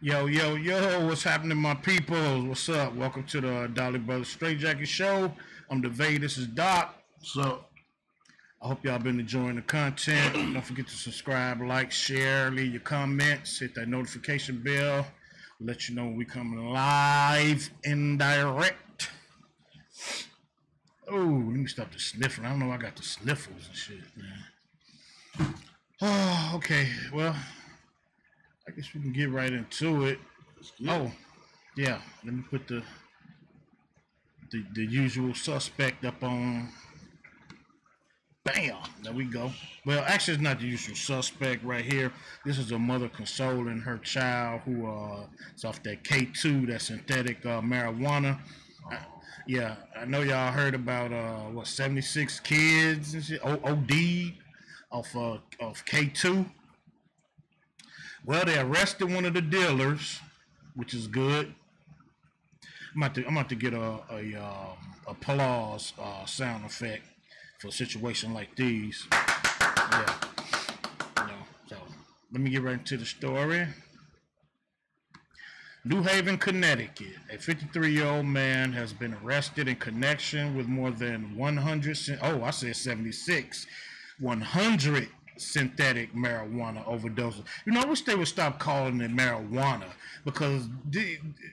Yo, yo, yo, what's happening, my people? What's up? Welcome to the Dolly Brothers Straight Jacket Show. I'm DeVay, this is Doc. So, I hope y'all been enjoying the content. Don't forget to subscribe, like, share, leave your comments, hit that notification bell. Let you know when we coming live and direct. Oh, let me stop the sniffling. I don't know, I got the sniffles and shit, man. Oh, okay. Well, I guess we can get right into it. Oh, yeah. Let me put the usual suspect up on. Bam! There we go. Well, actually, it's not the usual suspect right here. This is a mother consoling her child who is off that K2, that synthetic marijuana. Yeah, I know y'all heard about 76 kids and shit, OD of K2. Well, they arrested one of the dealers, which is good. I'm about to get a applause sound effect for a situation like these. Yeah, so let me get right into the story. New Haven, Connecticut. A 53-year-old man has been arrested in connection with more than 76, 100 synthetic marijuana overdoses. You know, I wish they would stop calling it marijuana because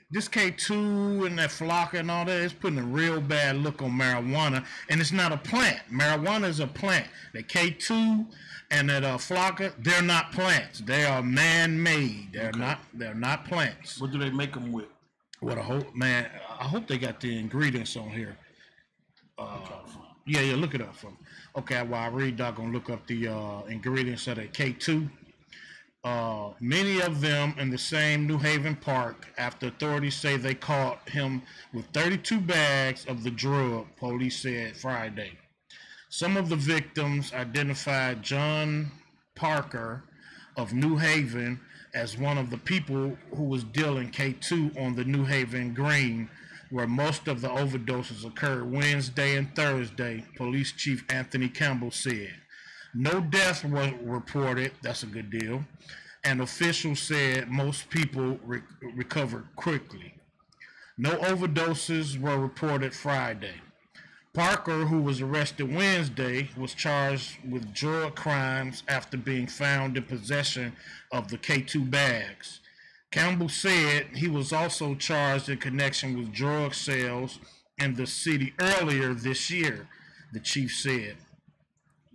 this K2 and that flocka and all that is putting a real bad look on marijuana, and it's not a plant. Marijuana is a plant. The K2 and that flocka, they're not plants. They are man-made. They're not plants. What do they make them with? What a hope, man! I hope they got the ingredients on here. Yeah, look it up for me. Okay, while I read, Doc gonna look up the ingredients of the K2. Many of them in the same New Haven park after authorities say they caught him with 32 bags of the drug, police said Friday. Some of the victims identified John Parker of New Haven as one of the people who was dealing K2 on the New Haven Green, where most of the overdoses occurred Wednesday and Thursday, Police Chief Anthony Campbell said. No deaths were reported, that's a good deal, and officials said most people recovered quickly. No overdoses were reported Friday. Parker, who was arrested Wednesday, was charged with drug crimes after being found in possession of the K2 bags. Campbell said he was also charged in connection with drug sales in the city earlier this year, the chief said.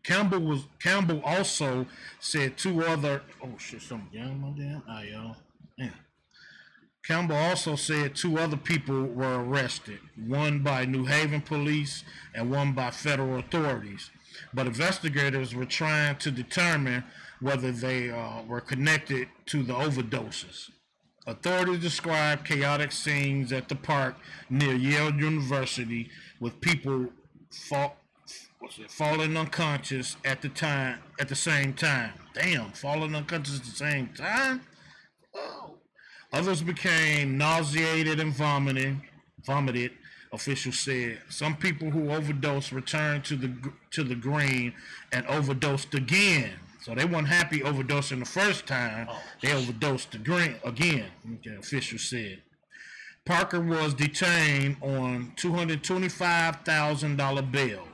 Campbell also said two other Campbell also said two other people were arrested, one by New Haven police and one by federal authorities. But investigators were trying to determine whether they were connected to the overdoses. Authorities described chaotic scenes at the park near Yale University with people falling unconscious at the same time. Damn, falling unconscious at the same time? Oh. Others became nauseated and vomited, officials said. Some people who overdosed returned to the green and overdosed again. So they weren't happy overdosing the first time. They overdosed the green again, the officials said. Parker was detained on $225,000 bail.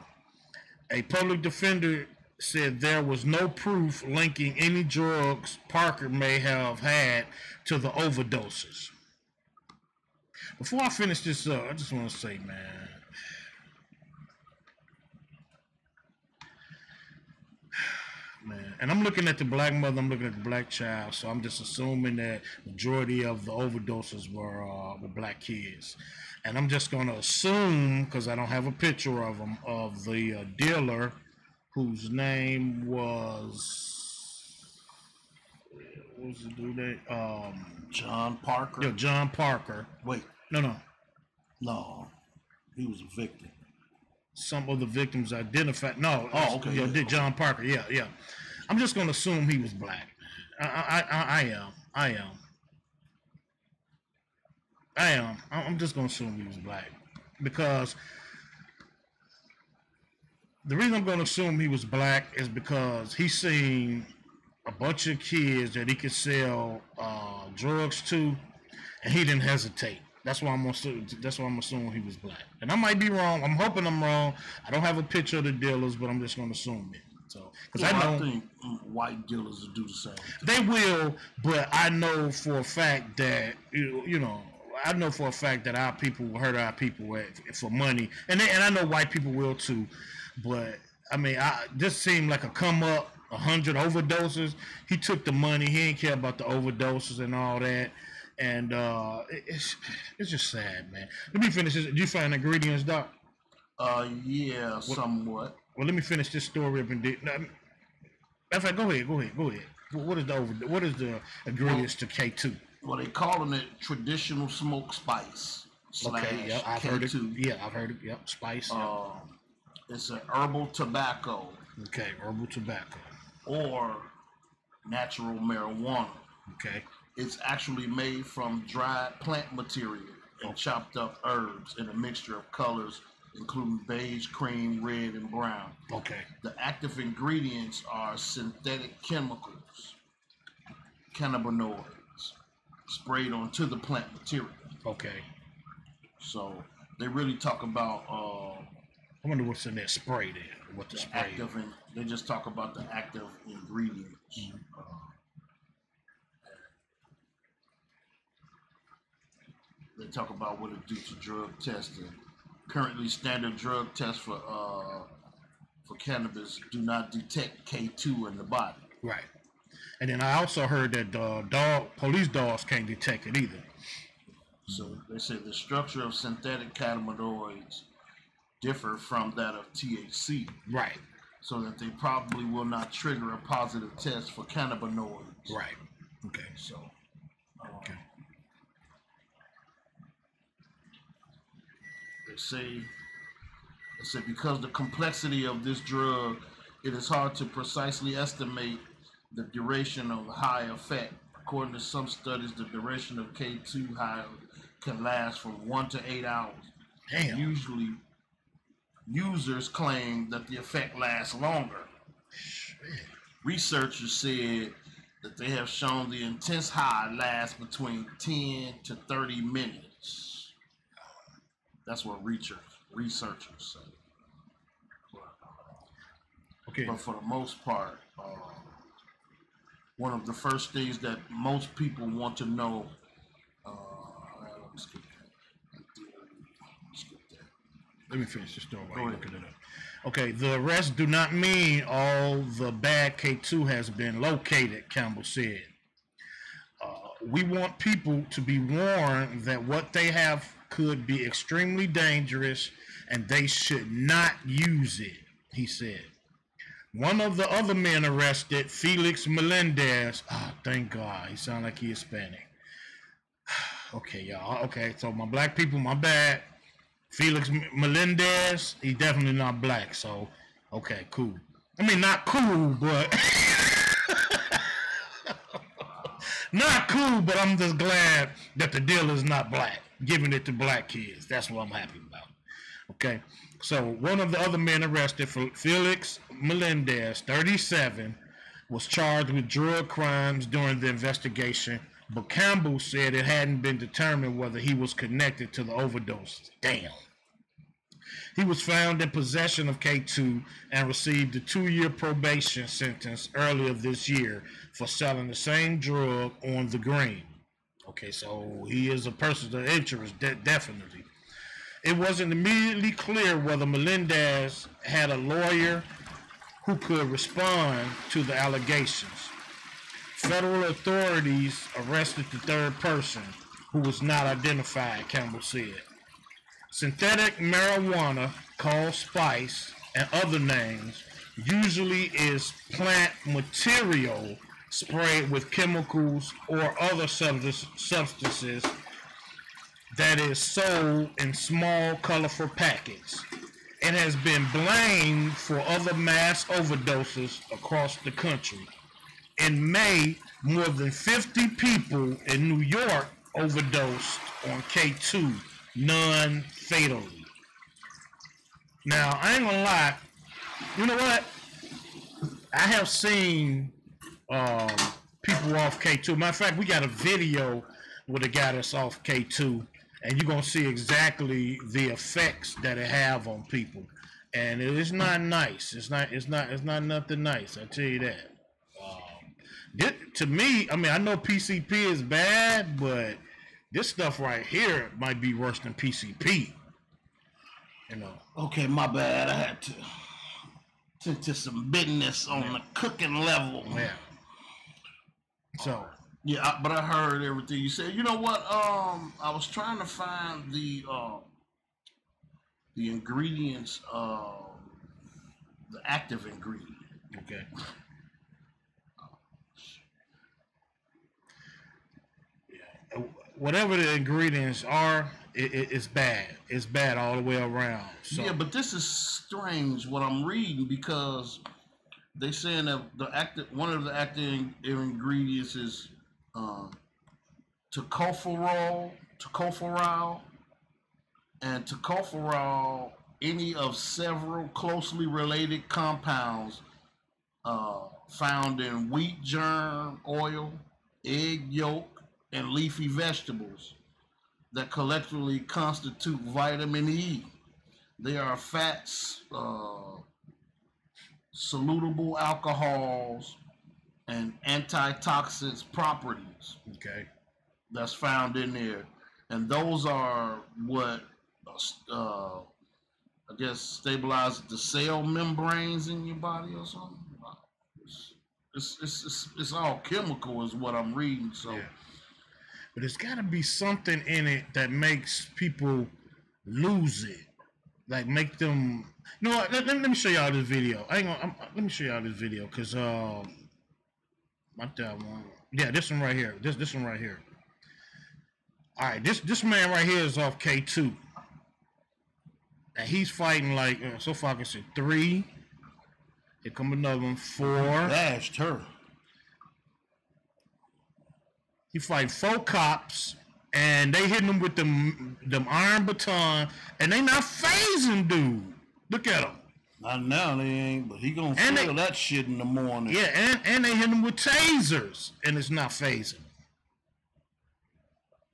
A public defender said there was no proof linking any drugs Parker may have had to the overdoses. Before I finish this up, I just want to say, man, and I'm looking at the black mother, I'm looking at the black child, so I'm just assuming that majority of the overdoses were black kids. And I'm just going to assume, because I don't have a picture of them, of the dealer whose name was, what was the dude name? John Parker. Yeah, John Parker. Wait, No. he was a victim. Some of the victims identified. No. Oh, okay. Yeah, John Parker. Yeah. I'm just going to assume he was black. I am. I'm just going to assume he was black because the reason I'm going to assume he was black is because he seemed a bunch of kids that he could sell drugs to, and he didn't hesitate. That's why I'm assuming he was black. And I might be wrong. I'm hoping I'm wrong. I don't have a picture of the dealers, but I'm just going to assume it. So, because I think white dealers will do the same thing. They will, but I know for a fact that I know for a fact that our people will hurt our people for money, and I know white people will too. But I mean, this seemed like a come up. 100 overdoses. He took the money. He didn't care about the overdoses and all that. And it's just sad, man. Let me finish this. Did you find ingredients, Doc? Yeah, somewhat. Well, let me finish this story up and in fact, go ahead. What is the ingredients to K2? Well, they calling it traditional smoke spice. Okay, yeah, I've heard it. Yeah, I've heard it. Yep, spice. It's an herbal tobacco. Okay, herbal tobacco. Or natural marijuana. Okay. It's actually made from dried plant material and chopped up herbs in a mixture of colors, including beige, cream, red, and brown. Okay. The active ingredients are synthetic chemicals, cannabinoids, sprayed onto the plant material. Okay. So they really talk about. I wonder what's in that spray there. What the spray? They just talk about the active ingredients. Mm-hmm. They talk about what it do to drug testing. Currently, standard drug tests for cannabis do not detect K2 in the body. Right. And then I also heard that police dogs can't detect it either. So they say the structure of synthetic cannabinoids differ from that of THC. Right. So that they probably will not trigger a positive test for cannabinoids. Right. Okay. So. Okay. They say because the complexity of this drug, it is hard to precisely estimate the duration of high effect. According to some studies, the duration of K2 high can last from 1 to 8 hours. Damn. Usually, users claim that the effect lasts longer. Shit. Researchers said that they have shown the intense high lasts between 10 to 30 minutes. That's what researchers say. Okay. But for the most part, one of the first things that most people want to know. Let me finish the story while you're looking it up. Okay, the arrests do not mean all the bad K2 has been located, Campbell said. We want people to be warned that what they have could be extremely dangerous and they should not use it, he said. One of the other men arrested, Felix Melendez, thank God, he sounds like he's Hispanic. Okay, y'all, okay, so my black people, my bad. Felix Melendez, he's definitely not black, so, okay, cool. I mean, not cool, but... not cool, but I'm just glad that the deal is not black, giving it to black kids. That's what I'm happy about. Okay, so one of the other men arrested, Felix Melendez, 37, was charged with drug crimes during the investigation, but Campbell said it hadn't been determined whether he was connected to the overdose. Damn. He was found in possession of K2 and received a 2-year probation sentence earlier this year for selling the same drug on the green. Okay, so he is a person of interest, definitely. It wasn't immediately clear whether Melendez had a lawyer who could respond to the allegations. Federal authorities arrested the third person, who was not identified, Campbell said. Synthetic marijuana, called spice, and other names, usually is plant material sprayed with chemicals or other substances that is sold in small, colorful packets. It has been blamed for other mass overdoses across the country. In May, more than 50 people in New York overdosed on K2, none fatally. Now, I ain't gonna lie, you know what? I have seen um, people off K2. Matter of fact, we got a video with a guy that's off K2, and you're gonna see exactly the effects that it have on people. And it's not nice. It's not nothing nice. I tell you that. To me, I mean, I know PCP is bad, but this stuff right here might be worse than PCP. You know. Okay, my bad. I had to some business on the cooking level. Yeah. So. Yeah, but I heard everything you said. You know what? I was trying to find the ingredients of the active ingredient. Okay. Yeah. Whatever the ingredients are, it's bad. It's bad all the way around. So. Yeah, but this is strange what I'm reading because they saying that one of the active ingredients is tocopherol, and tocopherol, any of several closely related compounds found in wheat germ oil, egg yolk, and leafy vegetables that collectively constitute vitamin E. They are fats, solutable alcohols, and antitoxins properties. Okay. That's found in there, and those are what I guess stabilizes the cell membranes in your body or something. It's all chemical, is what I'm reading. So, yeah. But it's got to be something in it that makes people lose it, like make them. You know what? Let me show y'all this video. Let me show y'all this video because not that one. Yeah, this one right here. This one right here. All right, this man right here is off K2, and he's fighting like so far I can see 3. Here come another one, 4. Bashed her. He fight 4 cops, and they hitting him with them iron baton, and they not phasing dude. Look at him. Not now they ain't, but he gonna feel that shit in the morning. Yeah, and they hit him with tasers, and it's not phasing.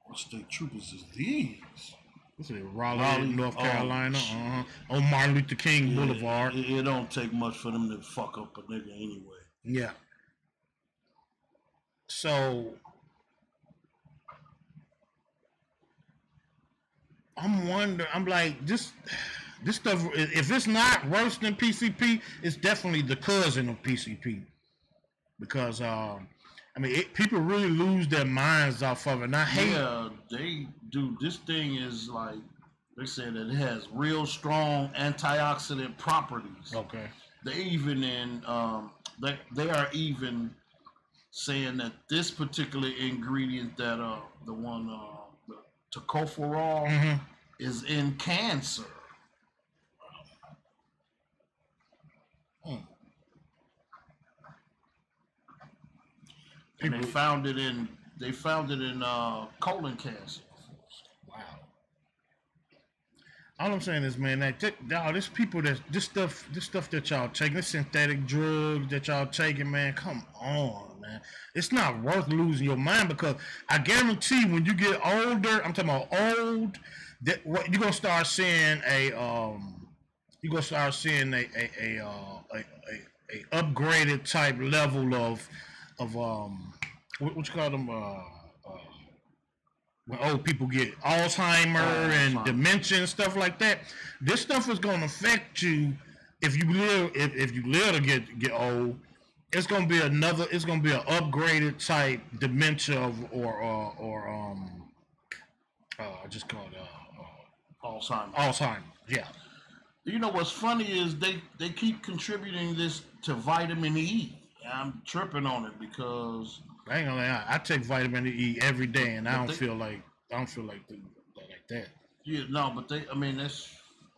What state troopers is these? This is Raleigh, North Carolina. On Martin Luther King Boulevard. It don't take much for them to fuck up a nigga anyway. Yeah. So I'm wondering. I'm like this stuff. If it's not worse than PCP, it's definitely the cousin of PCP. Because I mean, people really lose their minds off of it. And I hate. Yeah, they do. This thing is like they say that it has real strong antioxidant properties. Okay. They even they are even saying that this particular ingredient that the one the tocopherol is in cancer. And they found it in colon cancer. Wow. All I'm saying is, man, this people this stuff that y'all taking, this synthetic drugs that y'all taking, man, come on, man. It's not worth losing your mind because I guarantee when you get older, I'm talking about old, that what you're gonna start seeing a upgraded type level of what you call them when old people get Alzheimer and dementia and stuff like that. This stuff is going to affect you if you live to get old. It's going to be an upgraded type dementia or just called Alzheimer's. Alzheimer's, yeah. You know what's funny is they keep contributing this to vitamin E. I'm tripping on it because I ain't gonna lie, I take vitamin E every day, and I don't feel like that. Yeah, no, but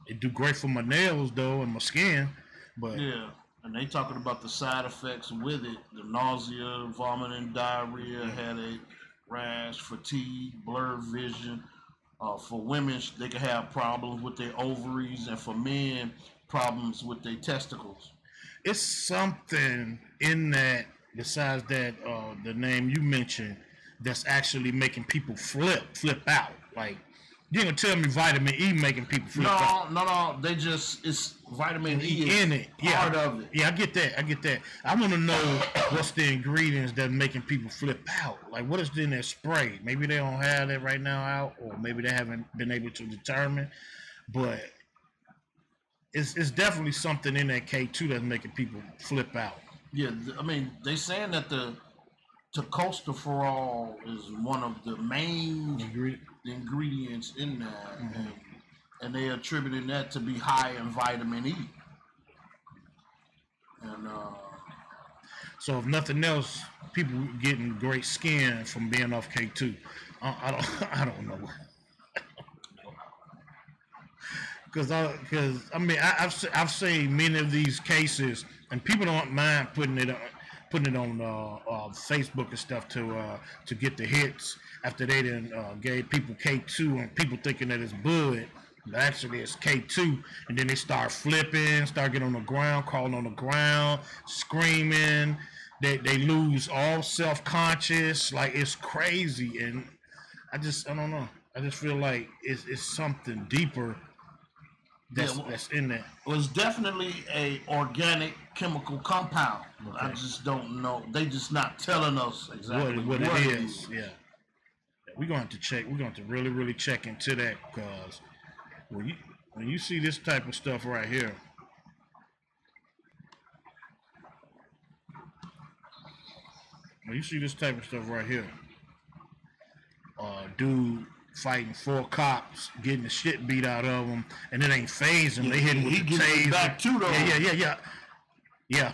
it do great for my nails though and my skin, but yeah, and they talking about the side effects with it: the nausea, vomiting, diarrhea, headache, rash, fatigue, blurred vision. For women, they can have problems with their ovaries, and for men, problems with their testicles. It's something in that besides that, the name you mentioned, that's actually making people flip out. Like, you ain't gonna tell me vitamin E making people flip out. No. They just, it's vitamin E in it. Part of it. Yeah, I get that. I want to know what's the ingredients that's making people flip out. Like, what is in that spray? Maybe they don't have that right now out, or maybe they haven't been able to determine. But it's definitely something in that K2 that's making people flip out. Yeah, I mean, they saying that the tocopherol is one of the main ingredients in that, and they attributing that to be high in vitamin E. And so, if nothing else, people getting great skin from being off K2. I don't know. Because I mean, I've seen many of these cases, and people don't mind putting it on Facebook and stuff to get the hits after they done gave people K2 and people thinking that it's bud, but actually it's K2, and then they start flipping, start getting on the ground, crawling on the ground, screaming. They lose all self-conscious, like it's crazy, and I don't know. I just feel like it's something deeper. That's in there. Well, it's definitely a organic chemical compound. Okay. I just don't know. They just not telling us exactly what it is. Yeah. We're going to have to check. We're going to really, really check into that, because when you see this type of stuff right here, dude fighting 4 cops, getting the shit beat out of them, and it ain't phasing. Yeah, they hit him with the taser. Back too, though. Yeah.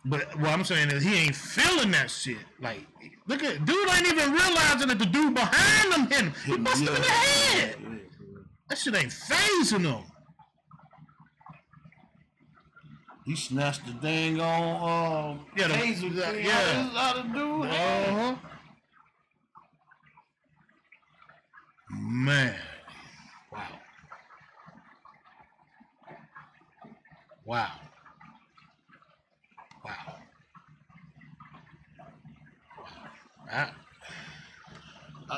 But what I'm saying is he ain't feeling that shit. Like, look at dude ain't even realizing that the dude behind him hit him. He busted him in the head. That shit ain't phasing him. He snatched the dang on taser thing out of the dude. Man. Wow.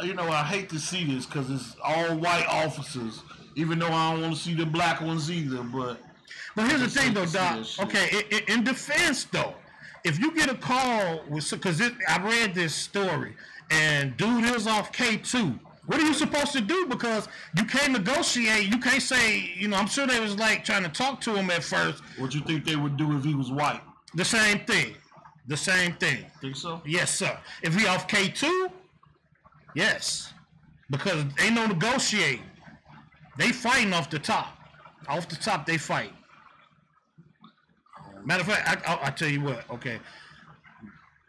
You know, I hate to see this because it's all white officers, even though I don't want to see the black ones either. But here's the thing, though, Doc. Okay, in defense, though, if you get a call because I read this story and dude is off K2. What are you supposed to do? Because you can't negotiate. You can't say, I'm sure they was like trying to talk to him at first. What you think they would do if he was white? The same thing. Think so? Yes, sir. If he off K2, yes. Because ain't no negotiating. They fighting off the top. Off the top, they fight. Matter of fact, I'll tell you what, okay.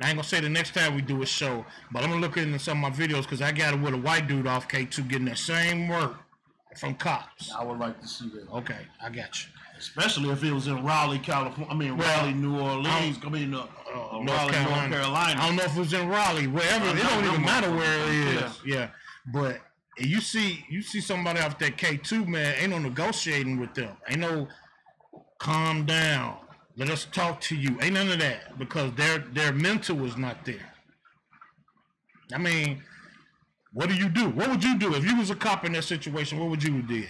I ain't gonna say the next time we do a show, but I'm gonna look into some of my videos because I got it with a white dude off K2 getting that same work from cops. I would like to see that. Okay, I got you. Especially if it was in Raleigh, California. Raleigh, New Orleans. Raleigh, North Carolina. I don't know if it was in Raleigh, wherever. It don't even matter where it is. Yeah. But you see somebody off that K2, man. Ain't no negotiating with them. Ain't no calm down. Let us talk to you. Ain't none of that, because their mental was not there. I mean, what do you do? What would you do if you was a cop in that situation? What would you do?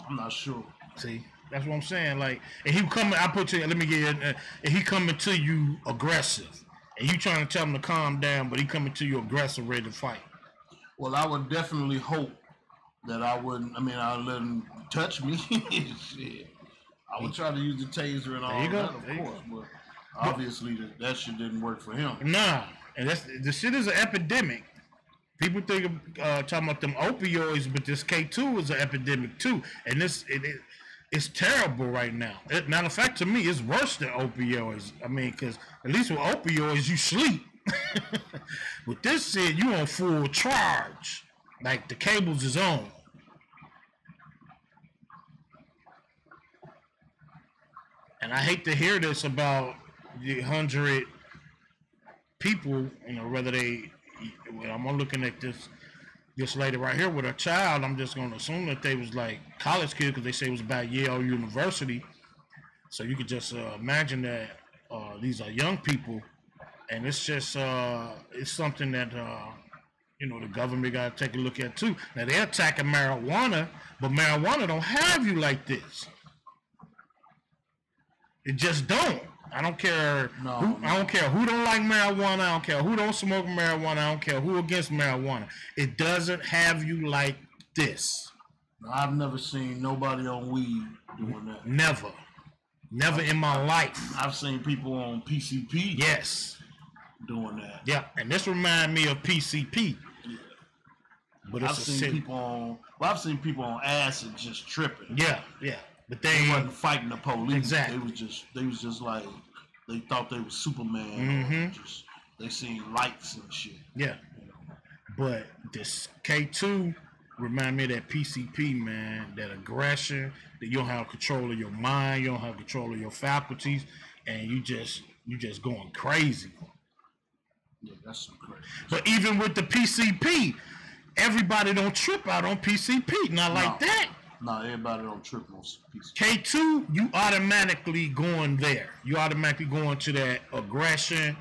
I'm not sure. See, that's what I'm saying. Like, and he coming. I put you. Let me get. And he coming to you aggressive, and you trying to tell him to calm down, but he coming to you aggressive, ready to fight. Well, I would definitely hope that I wouldn't. I mean, I'd let him touch me. Shit. I would try to use the taser and all that, of course, but obviously that shit didn't work for him. Nah, and the shit is an epidemic. People think of talking about them opioids, but this K2 is an epidemic too, and it's terrible right now. Matter of fact, to me, it's worse than opioids. I mean, because at least with opioids, you sleep. With this shit, you on full charge, like the cables is on. And I hate to hear this about the 100 people, whether I'm looking at this lady right here with her child, I'm just going to assume that they was like college kids because they say it was about Yale University. So you could just imagine that These are young people, and it's just it's something that the government got to take a look at too. Now they're attacking marijuana, but marijuana don't have you like this. It just don't. I don't care. I don't care who don't like marijuana. I don't care who don't smoke marijuana. I don't care who against marijuana. It doesn't have you like this. I've never seen nobody on weed doing that. Never in my life. I've seen people on PCP. Yes. Doing that. Yeah, and this reminds me of PCP. Yeah. But I've seen people on acid just tripping. Yeah. But they wasn't fighting the police. Exactly. They was just like they thought they was Superman. Mm-hmm. They seen lights and shit. Yeah. But this K2 remind me of that PCP, man. That aggression, that you don't have control of your mind, you don't have control of your faculties, and you just going crazy. Yeah, that's some crazy. But even with the PCP, everybody don't trip out on PCP. Not like that. No, everybody don't trip on PCP. K2, you automatically going there. You automatically going to that aggression.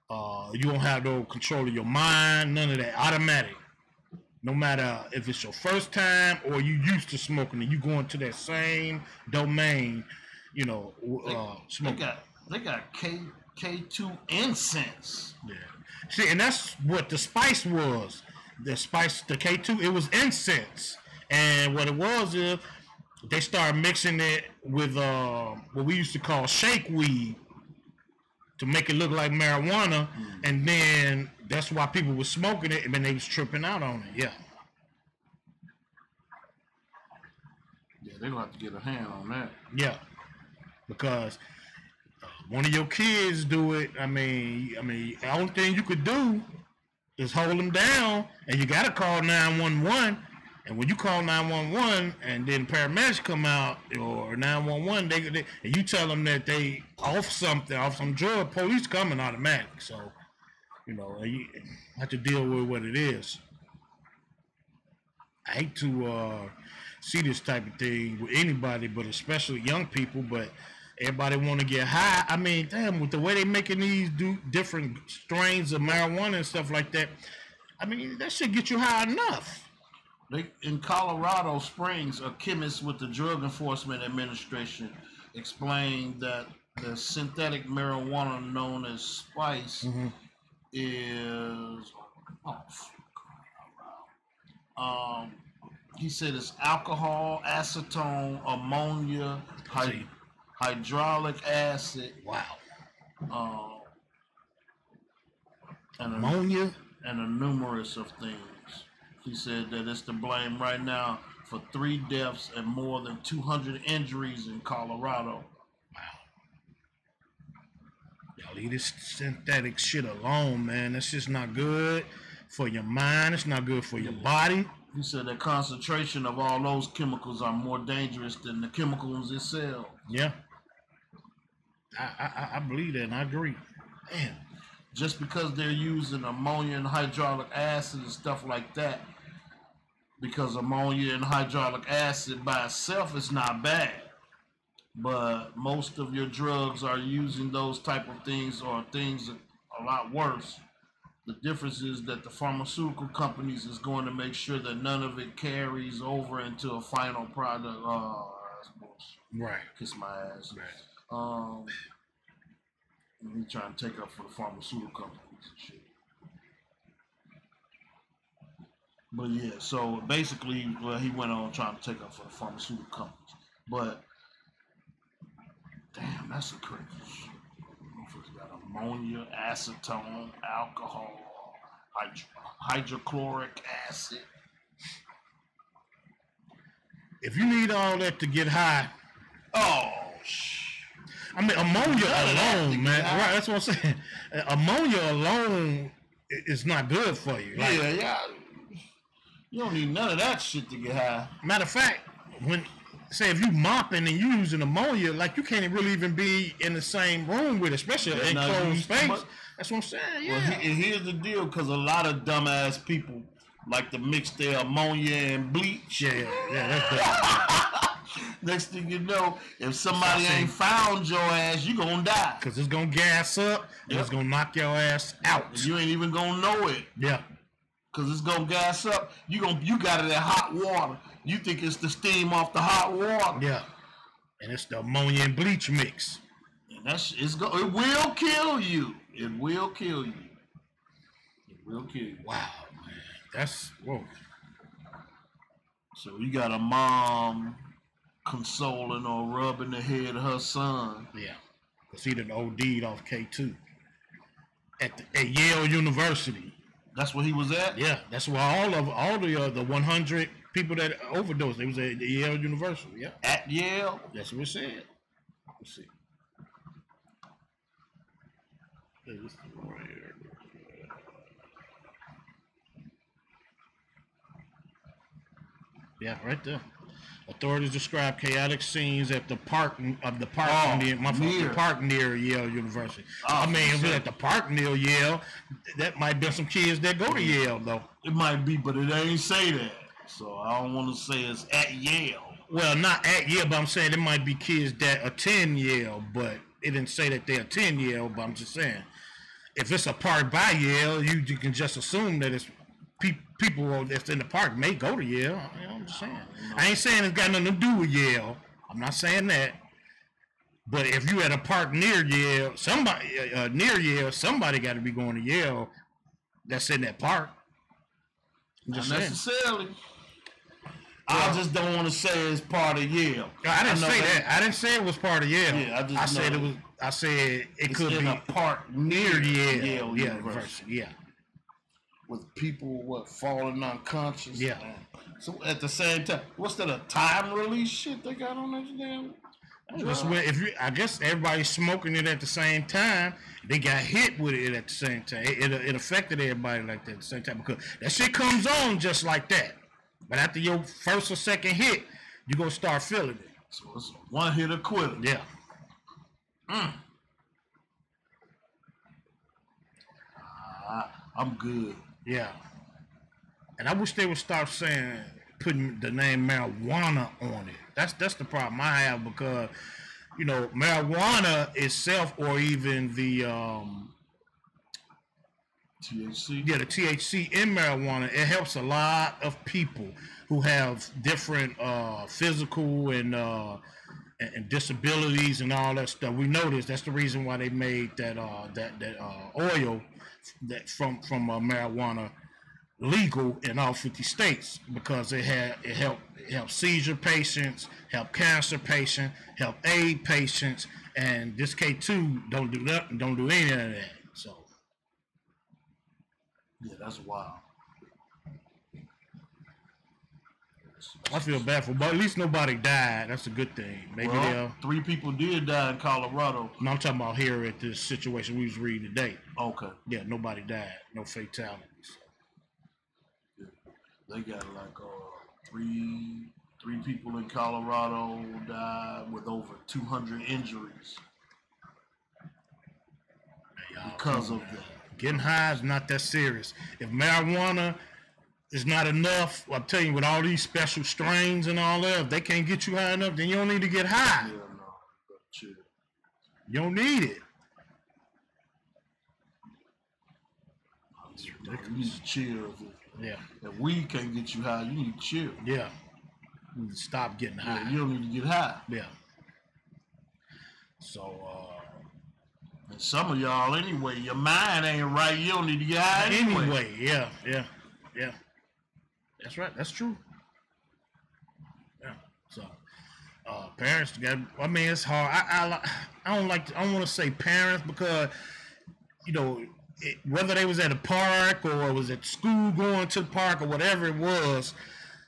You don't have no control of your mind. None of that. Automatic. No matter if it's your first time or you used to smoking and you going to that same domain, smoking. They got K2 incense. Yeah. See, and that's what the spice was. The K2, it was incense. And what it was is they started mixing it with what we used to call shake weed to make it look like marijuana. And then that's why people were smoking it and then they was tripping out on it. Yeah. Yeah, they're going to have to get a hand on that. Yeah. Because one of your kids do it. I mean, the only thing you could do is hold them down, and you got to call 911. And when you call 911 and then paramedics come out or 911, they and you tell them that they off some drug, police coming automatic. So, you have to deal with what it is. I hate to see this type of thing with anybody, but especially young people. But everybody want to get high. I mean, damn, with the way they making these different strains of marijuana and stuff like that, I mean, that should get you high enough. In Colorado Springs, a chemist with the Drug Enforcement Administration explained that the synthetic marijuana known as spice is he said it's alcohol, acetone, ammonia, hydraulic acid. Wow. And ammonia and a numerous of things. He said that it's to blame right now for 3 deaths and more than 200 injuries in Colorado. Wow. Y'all leave this synthetic shit alone, man. That's just not good for your mind. It's not good for your body. He said that concentration of all those chemicals are more dangerous than the chemicals itself. Yeah. I believe that and I agree. Damn. Just because they're using ammonia and hydraulic acid and stuff like that, because ammonia and hydraulic acid by itself is not bad, but most of your drugs are using those type of things or things a lot worse. The difference is that the pharmaceutical companies is going to make sure that none of it carries over into a final product. That's bullshit. Right. Kiss my ass. Right. We trying to take up for the pharmaceutical companies and shit. But yeah, so basically, he went on trying to take up for the pharmaceutical companies. But damn, that's a crazy shit. Motherfuckers got ammonia, acetone, alcohol, hydrochloric acid. If you need all that to get high, I mean, ammonia alone, man. Right, that's what I'm saying. Ammonia alone is not good for you. Like, yeah. You don't need none of that shit to get high. Matter of fact, if you mopping and you using ammonia, like you can't really even be in the same room with it, especially in enclosed space. That's what I'm saying. Yeah. Well, here's the deal, because a lot of dumbass people like to mix their ammonia and bleach. Yeah, that's bad. Next thing you know, if somebody ain't found your ass, you gonna die. Cause it's gonna gas up and it's gonna knock your ass out. And you ain't even gonna know it. Yeah. Cause it's gonna gas up. You got it in hot water. You think it's the steam off the hot water. Yeah. And it's the ammonia and bleach mix. And it will kill you. It will kill you. It will kill you. Wow, man. That's whoa. So you got a mom consoling or rubbing the head of her son. Yeah. Cause he done OD'd off K2 at Yale University. That's where he was at? Yeah, that's where all the 100 people that overdosed, they was at Yale University. Yeah. At Yale? That's what it said. Let's see. Yeah, right there. Authorities describe chaotic scenes at the park near Yale University. I mean, if it's at the park near Yale, that might be some kids that go to Yale, though. It might be, but it ain't say that. So I don't want to say it's at Yale. Well, not at Yale, but I'm saying there might be kids that attend Yale, but it didn't say that they attend Yale, but I'm just saying, if it's a park by Yale, you can just assume that it's people that's in the park may go to Yale. You know, I'm just saying. I ain't saying it's got nothing to do with Yale. I'm not saying that. But if you at a park near Yale, somebody got to be going to Yale that's in that park. Not necessarily. I just don't want to say it's part of Yale. I didn't say that. I didn't say it was part of Yale. Yeah, I said it was. I said it could be a park near Yale University. Yeah. With people falling unconscious. Yeah. So at the same time, what's that, a time release shit they got on that damn? I guess everybody's smoking it at the same time. They got hit with it at the same time. It affected everybody like that at the same time because that shit comes on just like that. But after your first or second hit, you're gonna start feeling it. So it's one hit or quit. Yeah. I'm good. Yeah. And I wish they would start putting the name marijuana on it. That's the problem I have because, you know, marijuana itself or even the THC. Yeah, the THC in marijuana, it helps a lot of people who have different physical and disabilities and all that stuff. We noticed that's the reason why they made that oil from marijuana legal in all 50 states because it helped seizure patients, help cancer patients, help AIDS patients, and this K2 don't do that, don't do any of that. So yeah, that's wild. I feel bad for, but at least nobody died. That's a good thing. Maybe 3 people did die in Colorado. No, I'm talking about here at this situation we was reading today. Okay. Yeah, nobody died. No fatalities. Yeah. They got like 3 people in Colorado died with over 200 injuries because of that. Getting high is not that serious. If marijuana is not enough, I'm telling you, with all these special strains and all that, if they can't get you high enough, then you don't need to get high. Yeah, no. Chill. You don't need it. You need to chill. Yeah. If weed can't get you high, you need to chill. Yeah. You need to stop getting high. Yeah, you don't need to get high. Yeah. So, and some of y'all, anyway, your mind ain't right. You don't need to get high anyway. Yeah. That's right. That's true. Yeah. So, parents got. I mean, it's hard. I don't want to say parents because, you know, whether they was at a park or was at school going to the park or whatever it was,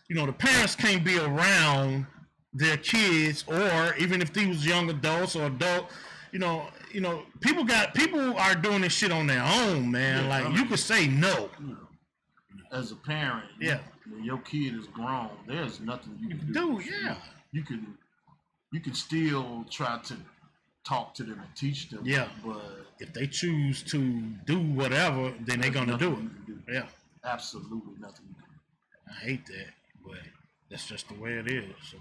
you know, the parents can't be around their kids, or even if they was young adults or adult, you know, people are doing this shit on their own, man. Yeah, like you could say no. As a parent, yeah, when your kid is grown, there's nothing you can do. Yeah, you can still try to talk to them and teach them. Yeah, but if they choose to do whatever, then they're gonna do it. Yeah, absolutely nothing you can do. I hate that, but that's just the way it is. So.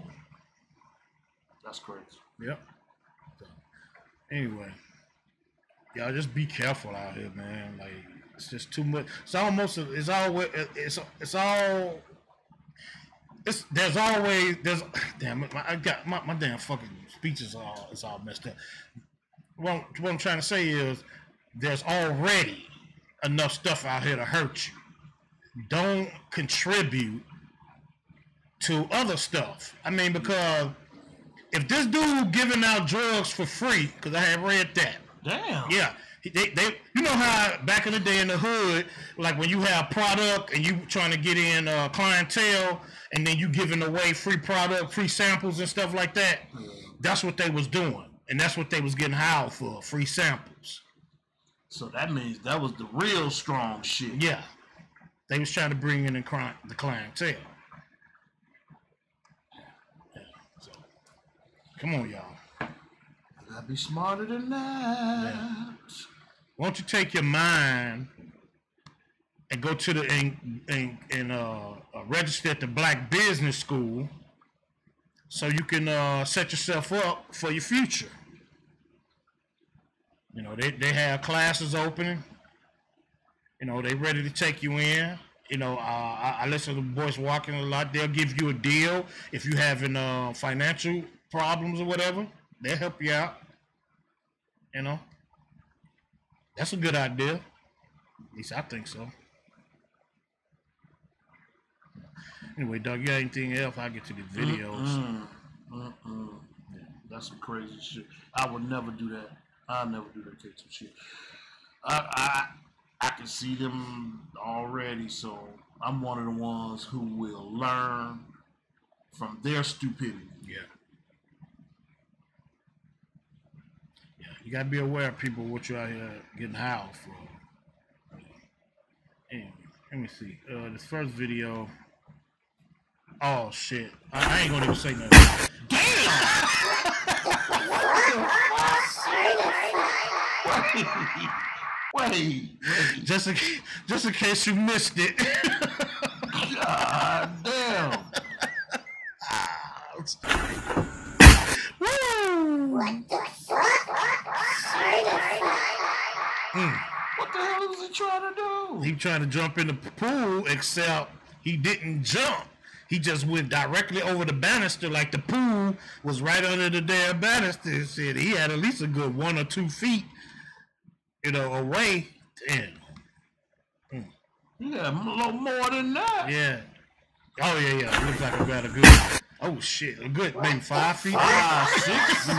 That's crazy. Yep. So, anyway, y'all just be careful out here, man. Like, it's just too much. It's almost, it's always, there's always, damn, I got my damn fucking speech is all messed up. What I'm trying to say is, there's already enough stuff out here to hurt you. Don't contribute to other stuff. I mean, because if this dude giving out drugs for free, because I have read that. Damn. Yeah. They you know how back in the day in the hood, like when you have product and you trying to get in clientele, and then you giving away free product, free samples and stuff like that. That's what they was doing, and that's what they was getting hired for, free samples. So that means that was the real strong shit. Yeah, they was trying to bring in the clientele. Yeah, so come on, y'all. Gotta be smarter than that. Yeah. Won't you take your mind and go to the and register at the Black Business School so you can set yourself up for your future. You know, they have classes opening. You know, they ready to take you in. You know, I listen to the boys walking a lot. They'll give you a deal if you having financial problems or whatever. They'll help you out. You know, that's a good idea. At least I think so. Anyway, Doug, you got anything else? I'll get to the videos. Yeah, that's some crazy shit. I would never do that. I'll never do that type of shit. I can see them already, so I'm one of the ones who will learn from their stupidity. Yeah. Yeah, you gotta be aware of people what you're out here getting high for. Anyway, let me see. This first video. Oh shit! I ain't gonna even say nothing. Damn! Wait. Just in case you missed it. God damn. Woo! What the What the hell was he trying to do? He trying to jump in the pool, except he didn't jump. He just went directly over the banister, like the pool was right under the damn banister. Shit, he had at least a good 1 or 2 feet, you know, away. Damn. Yeah, a little more than that. Yeah. Oh yeah. It looks like about a good. Oh shit, a good maybe 5 feet. 5, 6 feet.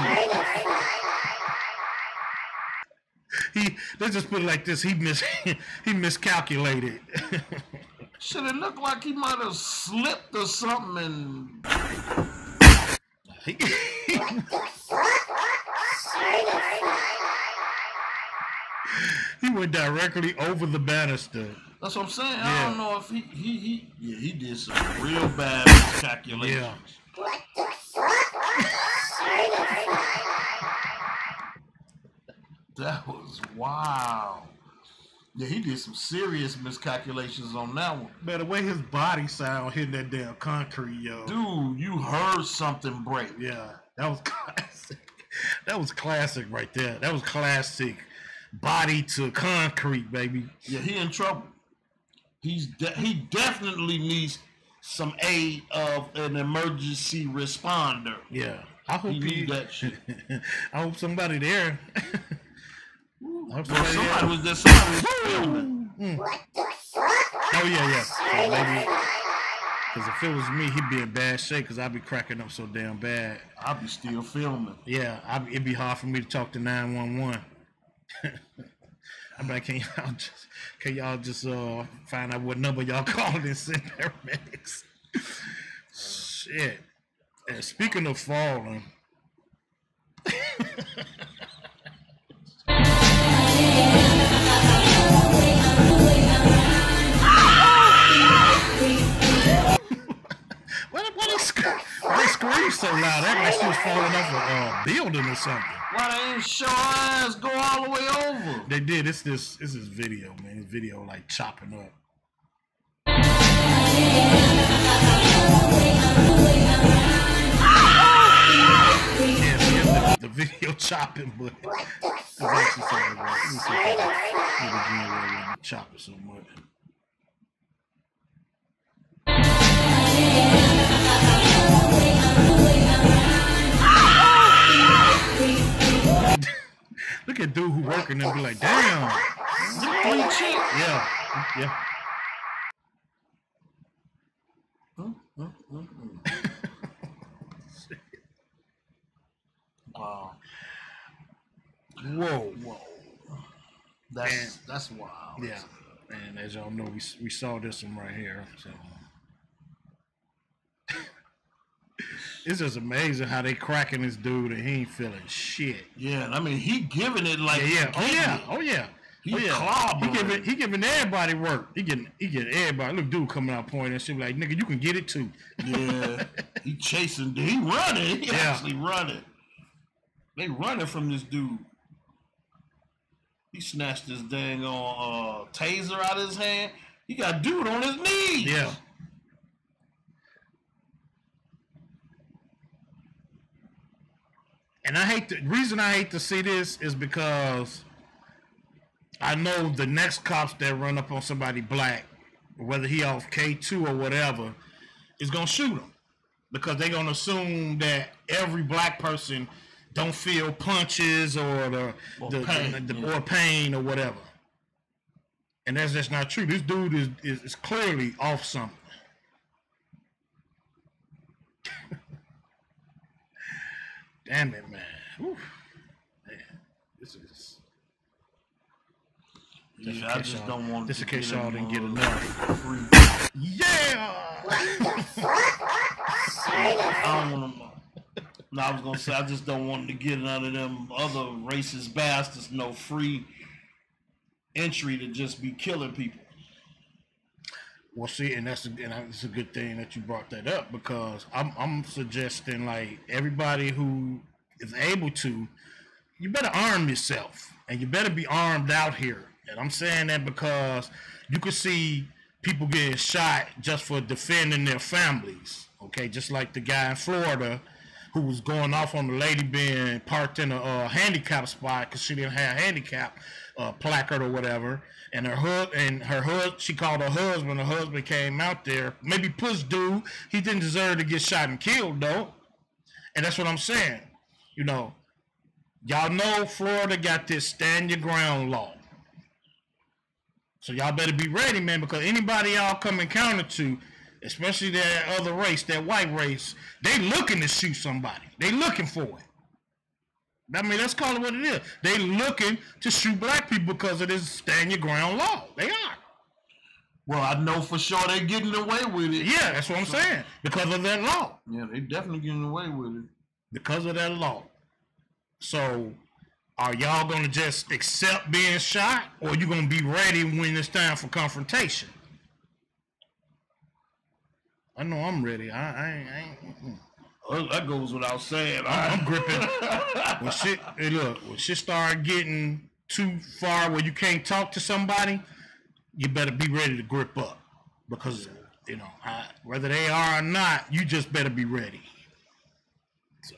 Let's just put it like this. He miscalculated. Shit, it looked like he might have slipped or something and... He went directly over the banister. That's what I'm saying. Yeah. I don't know if he did some real bad miscalculations. Yeah. That was wow. Yeah, he did some serious miscalculations on that one. Man, the way his body sound hitting that damn concrete, yo. Dude, you heard something break. Yeah, that was classic. That was classic right there. That was classic body to concrete, baby. Yeah, he in trouble. He definitely needs some aid of an emergency responder. Yeah, I hope he need that shit. I hope somebody there. Somebody was filming. What the fuck? Oh yeah. So maybe because if it was me, he'd be in bad shape. Because I'd be cracking up so damn bad. I'd be still filming. Yeah, it'd be hard for me to talk to 911. I'm like, can y'all just find out what number y'all calling and send paramedics? Shit. And speaking of falling. Why they scream so loud? That like she was falling off a building or something. Why they ain't show our ass go all the way over? They did. It's this video, man. This video like chopping up. Yeah, forget the video chopping, but it's actually something about it. Let me see if I can generate it chopping so much. Look at dude who working and be like, damn. Yeah, yeah. Wow. Whoa. That's wild. Yeah. And as y'all know, we saw this one right here. So it's just amazing how they cracking this dude and he ain't feeling shit. Yeah, I mean he giving it like Oh yeah. He giving everybody work. He getting everybody. Look, dude coming out pointing and shit like, nigga, you can get it too. Yeah, he chasing. He running. He actually running. They running from this dude. He snatched this dang on taser out of his hand. He got dude on his knees. Yeah. And the reason I hate to see this is because I know the next cops that run up on somebody black, whether he off K2 or whatever, is gonna shoot him because they're gonna assume that every black person don't feel punches or pain or whatever, and that's just not true. This dude is clearly off something. Damn it, man. Whew. Man, this is. Yeah, I just don't want. Just in case y'all didn't get enough. Yeah. I don't want to. No, I was gonna say I just don't want to get none of them other racist bastards no free entry to just be killing people. Well, see, and it's a good thing that you brought that up because I'm suggesting like everybody who is able to, you better arm yourself and you better be armed out here. And I'm saying that because you could see people getting shot just for defending their families. Okay, just like the guy in Florida who was going off on the lady being parked in a handicap spot because she didn't have a handicap placard or whatever. And she called her husband. Her husband came out there, maybe pushed dude. He didn't deserve to get shot and killed though. And that's what I'm saying. You know, y'all know Florida got this stand your ground law. So y'all better be ready, man, because anybody y'all come encounter to, especially that other race, that white race, they looking to shoot somebody. They looking for it. I mean, let's call it what it is. They looking to shoot black people because of this stand your ground law. They are. Well, I know for sure they getting away with it. Yeah, that's what I'm saying. Because of that law. Yeah, they definitely getting away with it. Because of that law. So, are y'all going to just accept being shot, or you going to be ready when it's time for confrontation? I know I'm ready. I ain't. Well, that goes without saying. I'm gripping. When shit start getting too far where you can't talk to somebody, you better be ready to grip up. Because, you know, whether they are or not, you just better be ready. So,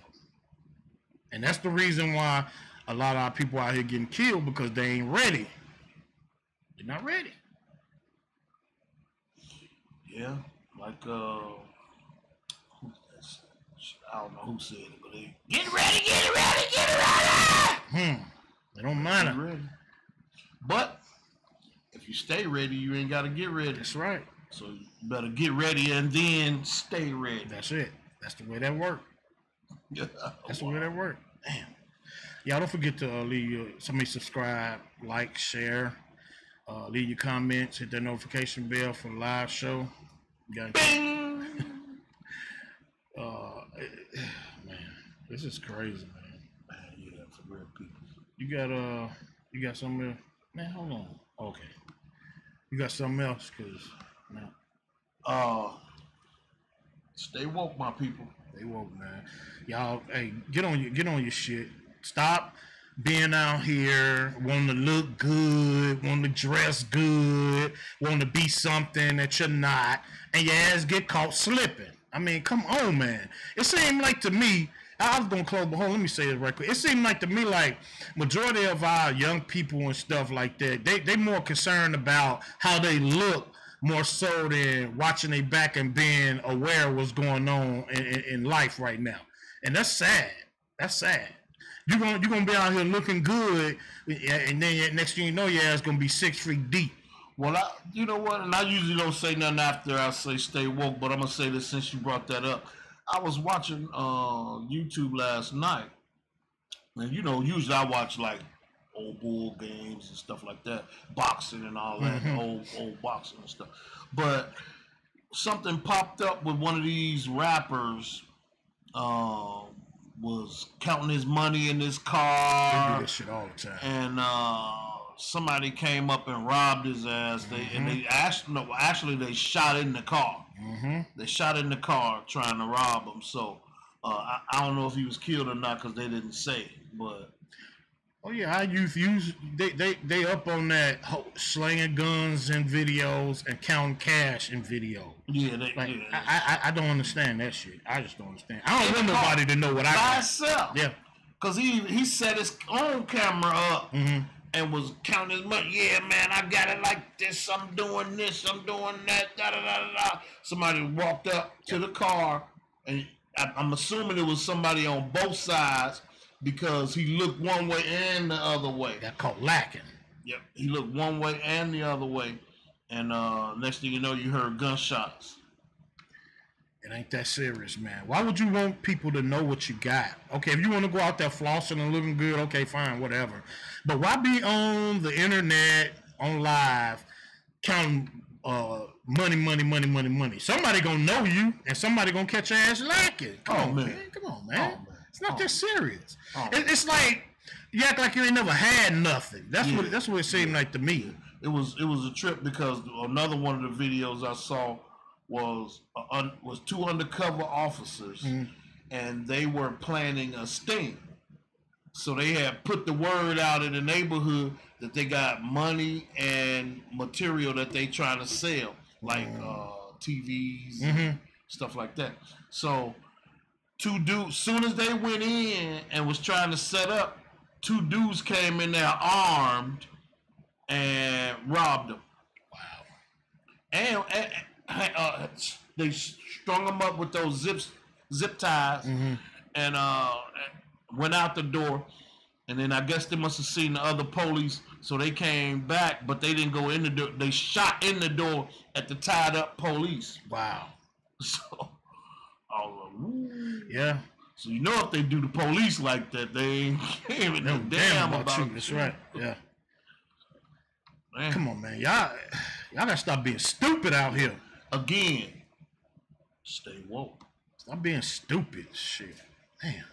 and that's the reason why a lot of our people out here getting killed, because they ain't ready. They're not ready. Yeah, like I don't know who said it, but they get ready. They don't mind it. Ready. But if you stay ready, you ain't gotta get ready. That's right. So you better get ready and then stay ready. That's it. That's the way that works. That's the way that works. Damn. Y'all don't forget to leave somebody subscribe, like, share, leave your comments, hit that notification bell for the live show. You got man, this is crazy, man. Yeah, for real people. You got something else? Man, hold on. Okay. You got something else, stay woke, my people. Stay woke, man. Y'all, hey, get on your shit. Stop being out here wanting to look good, wanting to dress good, wanting to be something that you're not, and your ass get caught slipping. I mean, come on, man. It seemed like to me I was gonna close, but hold on, let me say this right quick. It seemed like to me like majority of our young people and stuff like that, they more concerned about how they look more so than watching their back and being aware of what's going on in life right now. And that's sad. That's sad. You're gonna be out here looking good, and then next thing you know, your ass gonna be 6 feet deep. Well, you know what? And I usually don't say nothing after I say stay woke, but I'm gonna say this since you brought that up. I was watching YouTube last night, and you know, usually I watch like old bull games and stuff like that, boxing and all that, old boxing and stuff. But something popped up with one of these rappers. Was counting his money in his car. They do this shit all the time. And somebody came up and robbed his ass. They actually they shot in the car. They shot in the car trying to rob him. So I don't know if he was killed or not because they didn't say. But oh yeah, our youth use they up on that slinging guns in videos and counting cash in videos. Yeah, I don't understand that shit. I just don't understand. I don't want nobody to know what I got. Myself. Yeah, because he set his own camera up and was counting his money. Yeah, man, I got it like this. I'm doing this. I'm doing that. Da da da da da. Somebody walked up to the car, and I'm assuming it was somebody on both sides. Because he looked one way and the other way. That called lacking. Yep. He looked one way and the other way. And next thing you know, you heard gunshots. It ain't that serious, man. Why would you want people to know what you got? Okay, if you want to go out there flossing and looking good, okay, fine, whatever. But why be on the internet, on live, counting money? Somebody gonna know you, and somebody gonna catch your ass lacking. Come on, man. Come on, man. It's not that serious. It's like you act like you ain't never had nothing. That's what it seemed like to me. It was a trip because another one of the videos I saw was two undercover officers, and they were planning a sting. So they had put the word out in the neighborhood that they got money and material that they trying to sell, like TVs, and stuff like that. So two dudes, soon as they went in and was trying to set up, two dudes came in there armed and robbed them. Wow. And they strung them up with those zip ties and went out the door. And then I guess they must have seen the other police, so they came back, but they didn't go in the door. They shot in the door at the tied up police. Wow. So I was like, ooh. Yeah. So you know if they do the police like that, they ain't even no damn about you. That's right. Yeah. Man. Come on, man. Y'all gotta stop being stupid out here. Again, stay woke. Stop being stupid. Shit. Man.